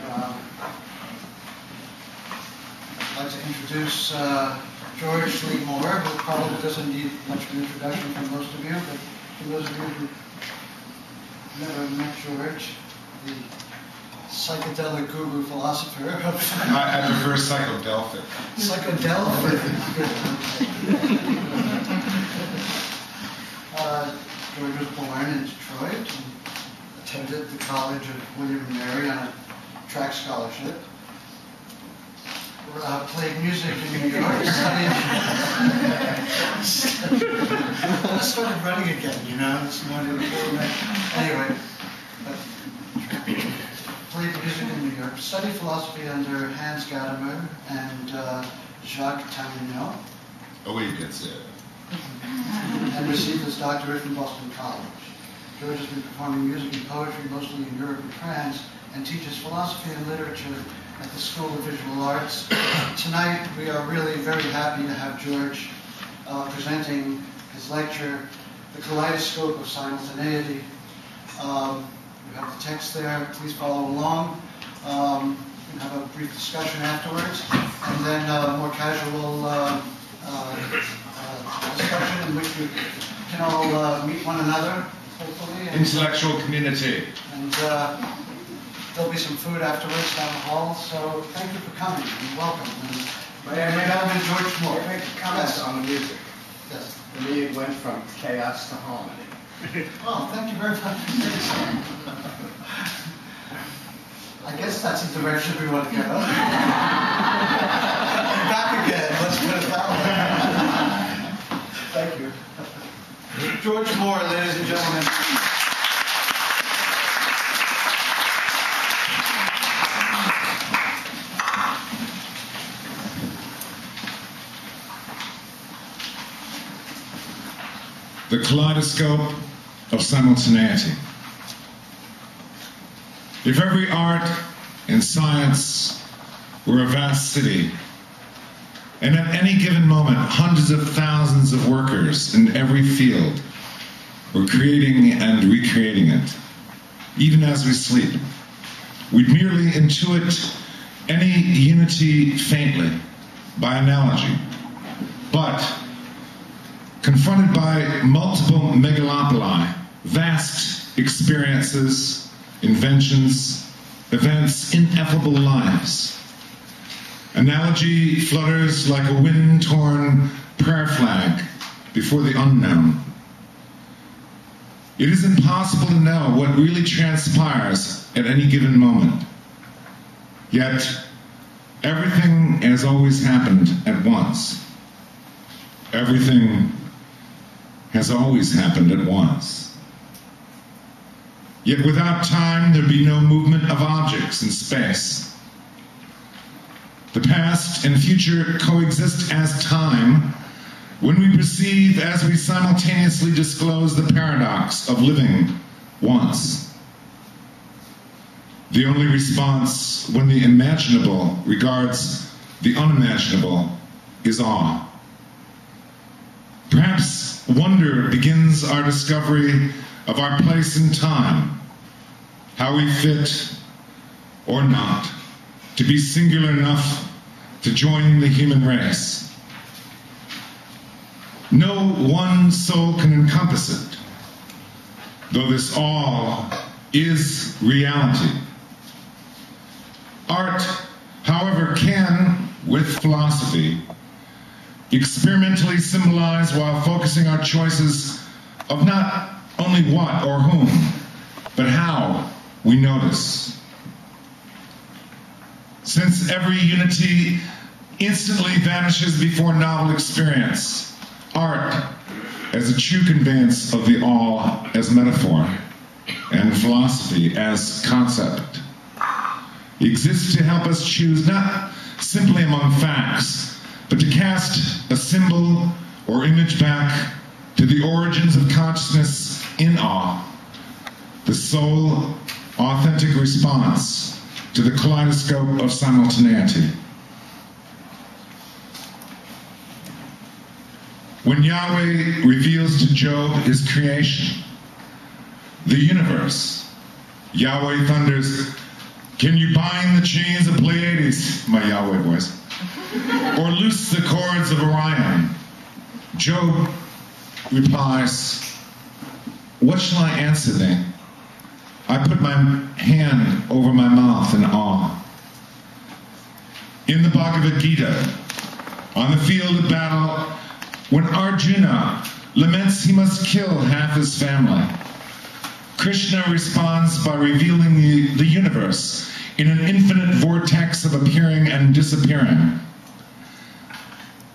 I'd like to introduce George Lee Moore, who probably doesn't need much of an introduction from most of you, but for those of you who never met George, the psychedelic guru philosopher. I prefer psychodelphic. Psychodelphic. George was born in Detroit and attended the College of William and Mary on a track scholarship. Played music in New York. I started running again, you know, this morning. Anyway, played music in New York. Studied philosophy under Hans Gadamer and Jacques Tamignot. Oh, he gets it. And received his doctorate from Boston College. George has been performing music and poetry mostly in Europe and France, and teaches philosophy and literature at the School of Visual Arts. Tonight, we are really very happy to have George presenting his lecture, The Kaleidoscope of Simultaneity. We have the text there. Please follow along. We'll have a brief discussion afterwards, and then a more casual discussion in which we can all meet one another, hopefully. Intellectual community. And there'll be some food afterwards down the hall, so thank you for coming and welcome. And George Moore. Make comments on the music. Yes. For me, it went from chaos to harmony. Oh, thank you very much. I guess that's the direction we want to go. Back again, let's put it that way. Thank you. George Moore, ladies and gentlemen. The Kaleidoscope of Simultaneity. If every art and science were a vast city, and at any given moment, hundreds of thousands of workers in every field were creating and recreating it, even as we sleep, we'd merely intuit any unity faintly, by analogy. But confronted by multiple megalopoli, vast experiences, inventions, events, ineffable lives, analogy flutters like a wind-torn prayer flag before the unknown. It is impossible to know what really transpires at any given moment. Yet, everything has always happened at once. Everything has always happened at once. Yet without time, there'd be no movement of objects in space. The past and future coexist as time when we perceive as we simultaneously disclose the paradox of living once. The only response when the imaginable regards the unimaginable is awe. Perhaps wonder begins our discovery of our place in time, how we fit or not to be singular enough to join the human race. No one soul can encompass it, though this all is reality. Art, however, can, with philosophy, experimentally symbolize while focusing our choices of not only what or whom, but how we notice. Since every unity instantly vanishes before novel experience, art, as a true conveyance of the all as metaphor, and philosophy as concept, exists to help us choose not simply among facts, but to cast a symbol or image back to the origins of consciousness in awe, the sole, authentic response to the kaleidoscope of simultaneity. When Yahweh reveals to Job his creation, the universe, Yahweh thunders, Can you bind the chains of Pleiades, my Yahweh voice, or loose the cords of Orion? Job replies, what shall I answer thee? I put my hand over my mouth in awe. In the Bhagavad Gita, on the field of battle, when Arjuna laments he must kill half his family, Krishna responds by revealing the universe in an infinite vortex of appearing and disappearing.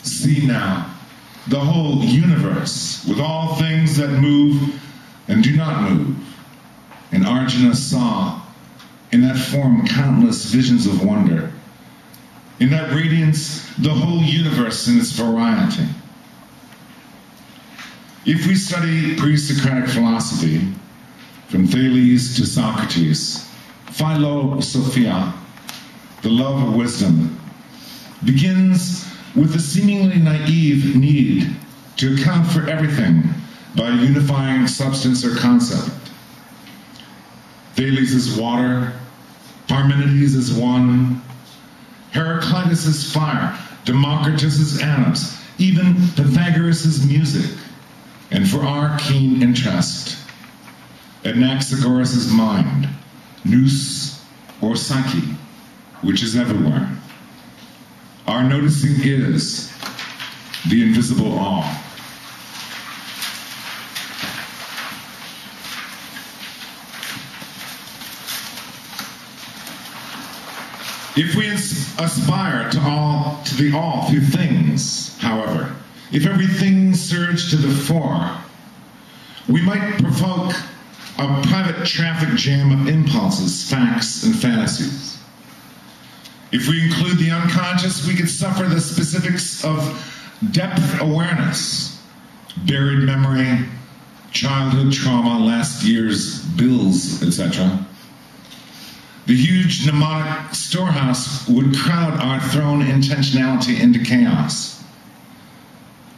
See now, the whole universe, with all things that move and do not move. And Arjuna saw in that form countless visions of wonder. In that radiance, the whole universe in its variety. If we study pre-Socratic philosophy, from Thales to Socrates, Philosophia, the love of wisdom, begins with a seemingly naive need to account for everything by a unifying substance or concept. Thales is water, Parmenides is one, Heraclitus is fire, Democritus is atoms, even Pythagoras is music, and for our keen interest, Anaxagoras is mind, nous or psyche, which is everywhere. Our noticing is the invisible awe. If we aspire to the all through things, however, if everything surged to the fore, we might provoke a private traffic jam of impulses, facts, and fantasies. If we include the unconscious, we could suffer the specifics of depth awareness, buried memory, childhood trauma, last year's bills, etc. The huge mnemonic storehouse would crowd our thrown intentionality into chaos.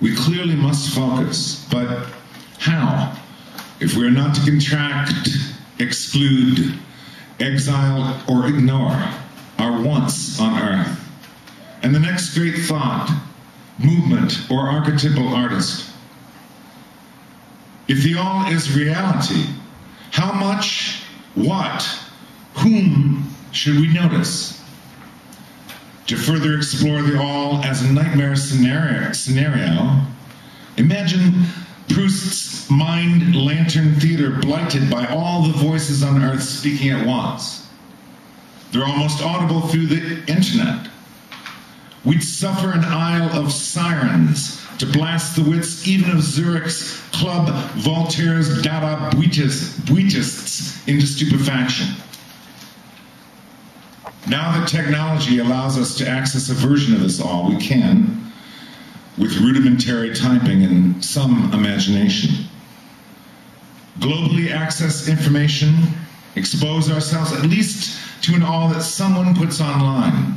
We clearly must focus, but how? If we are not to contract, exclude, exile, or ignore our wants on earth, and the next great thought, movement, or archetypal artist. If the all is reality, how much, what, whom should we notice? To further explore the all as a nightmare scenario, imagine Proust's mind lantern theater blighted by all the voices on earth speaking at once. They're almost audible through the internet. We'd suffer an isle of sirens to blast the wits even of Zurich's Club Voltaire's Dada Buitists into stupefaction. Now that technology allows us to access a version of this all, we can, with rudimentary typing and some imagination, globally access information, expose ourselves at least to an all that someone puts online.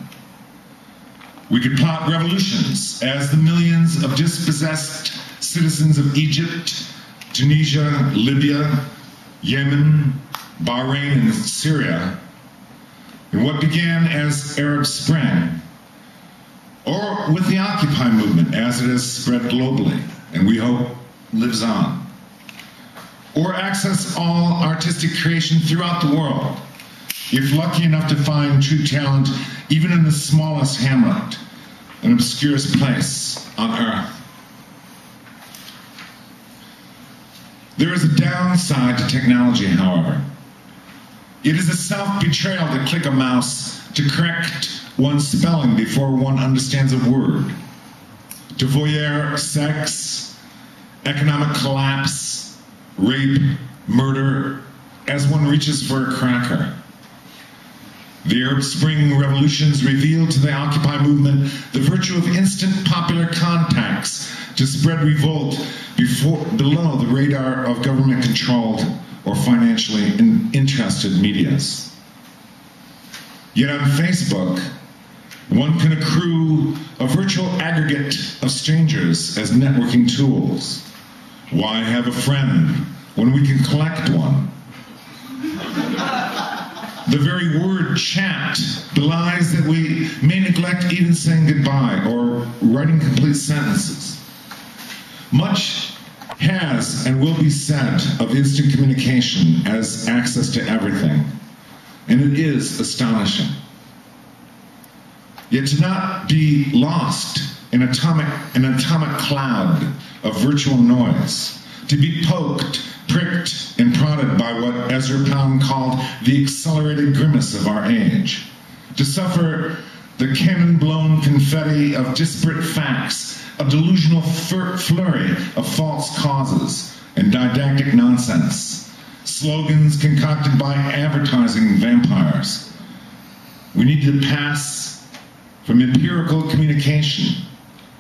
We could plot revolutions as the millions of dispossessed citizens of Egypt, Tunisia, Libya, Yemen, Bahrain, and Syria, in what began as Arab Spring, or with the Occupy movement as it has spread globally, and we hope lives on. Or access all artistic creation throughout the world, if lucky enough to find true talent even in the smallest hamlet, an obscurest place on earth. There is a downside to technology, however. It is a self-betrayal to click a mouse to correct one's spelling before one understands a word, to voyeur sex, economic collapse, rape, murder, as one reaches for a cracker. The Arab Spring revolutions revealed to the Occupy movement the virtue of instant popular contacts to spread revolt below the radar of government-controlled or financially interested medias. Yet on Facebook, one can accrue a virtual aggregate of strangers as networking tools. Why have a friend when we can collect one? The very word chat belies that we may neglect even saying goodbye or writing complete sentences. Much has and will be said of instant communication as access to everything, and it is astonishing. Yet to not be lost in an atomic cloud of virtual noise, to be poked, pricked, and prodded by what Ezra Pound called the accelerated grimace of our age, to suffer the cannon-blown confetti of disparate facts, a delusional flurry of false causes and didactic nonsense, slogans concocted by advertising vampires. We need to pass from empirical communication,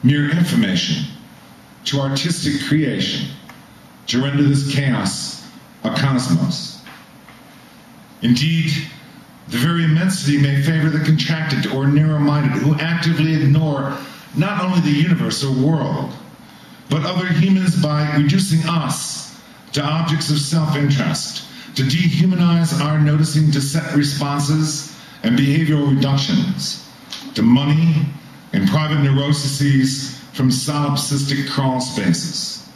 mere information, to artistic creation, to render this chaos a cosmos. Indeed, the very immensity may favor the contracted or narrow-minded who actively ignore not only the universe or world, but other humans by reducing us to objects of self-interest, to dehumanize our noticing to set responses and behavioral reductions, to money and private neuroses from solipsistic crawl spaces.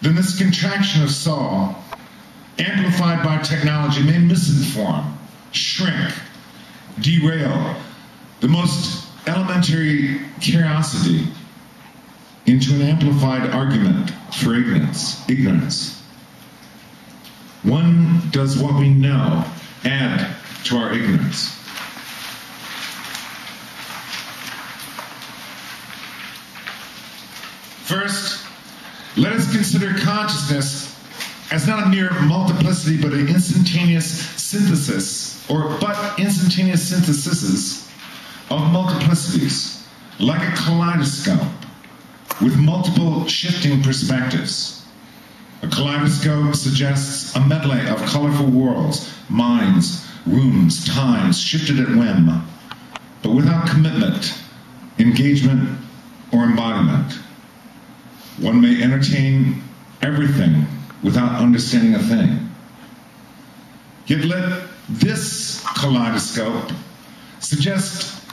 Then this contraction of soul, amplified by technology, may misinform, shrink, derail the most elementary curiosity into an amplified argument for ignorance. When does what we know add to our ignorance? First, let us consider consciousness as not a mere multiplicity, but an instantaneous synthesis, instantaneous syntheses of multiplicities, like a kaleidoscope, with multiple shifting perspectives. A kaleidoscope suggests a medley of colorful worlds, minds, rooms, times, shifted at whim, but without commitment, engagement, or embodiment. One may entertain everything without understanding a thing. Yet let this kaleidoscope suggest